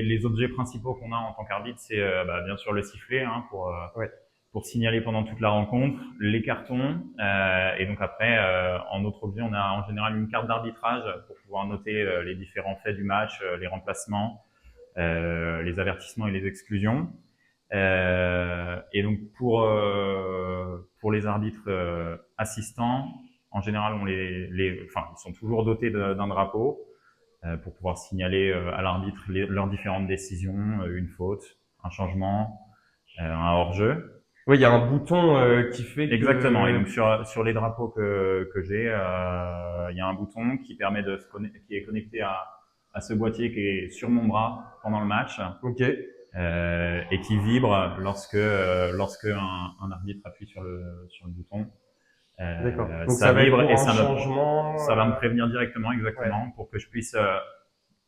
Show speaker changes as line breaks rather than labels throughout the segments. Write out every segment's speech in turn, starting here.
Les objets principaux qu'on a en tant qu'arbitre, c'est bien sûr le sifflet
Ouais.
pour signaler pendant toute la rencontre, les cartons, et donc après, en autre objet, on a en général une carte d'arbitrage pour pouvoir noter les différents faits du match, les remplacements, les avertissements et les exclusions. Et donc pour les arbitres assistants, en général, ils sont toujours dotés d'un drapeau pour pouvoir signaler à l'arbitre leurs différentes décisions, une faute, un changement, un hors-jeu.
Oui, il y a un bouton qui fait que...
Exactement. Et donc sur les drapeaux que j'ai, il y a un bouton qui permet qui est connecté à ce boîtier qui est sur mon bras pendant le match.
Ok.
Et qui vibre lorsque un arbitre appuie sur le bouton.
D'accord. Donc
Ça
va être
vibre
pour
et
un changement.
ça va me prévenir directement,
Ouais.
exactement, pour que je puisse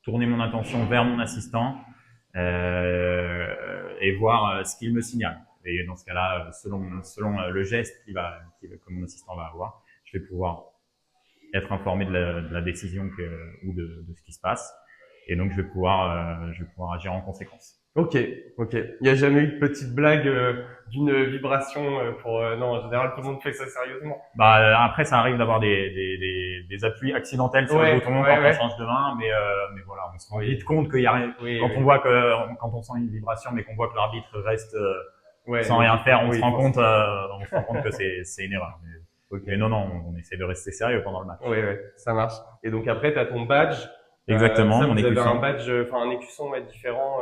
tourner mon attention vers mon assistant et voir ce qu'il me signale. Et dans ce cas-là, selon le geste que mon assistant va avoir, je vais pouvoir être informé de la décision ou de ce qui se passe. Et donc, je vais pouvoir agir en conséquence.
Ok, ok. Il n'y a jamais eu de petite blague d'une vibration pour... non, en général, tout le monde fait ça sérieusement.
Après, ça arrive d'avoir des appuis accidentels sur le
Ouais,
bouton
ouais,
quand on
ouais.
change de main, mais voilà, on se rend
Oui.
vite compte qu'il y a rien.
Oui,
Quand
oui.
on voit quand on sent une vibration, mais qu'on voit que l'arbitre reste
Ouais,
sans rien faire, on
oui,
se rend compte,
forcément.
on se rend compte que c'est une erreur.
Ok.
Mais non, on essaie de rester sérieux pendant le match.
Ouais, ouais, ça marche. Et donc après, tu as ton badge.
Exactement,
Ça,
mon
vous avez un
écusson.
badge, enfin un écusson ouais, différent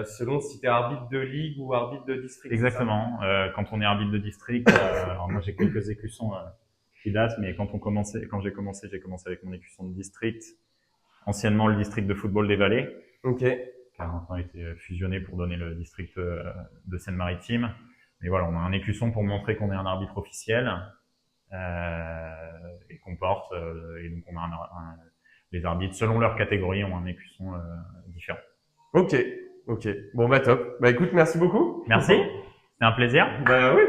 selon si tu es arbitre de ligue ou arbitre de district.
Exactement. Quand on est arbitre de district, alors moi j'ai quelques écussons qui datent, mais quand j'ai commencé avec mon écusson de district, anciennement le district de football des Vallées,
Ok.
qui a maintenant été fusionné pour donner le district de Seine-Maritime. Mais voilà, on a un écusson pour montrer qu'on est un arbitre officiel et qu'on porte. Et donc on a les arbitres, selon leur catégorie, ont un écusson différent.
Ok. Ok. Bon bah top. Bah écoute, merci beaucoup.
Merci, c'était un plaisir.
Bah oui.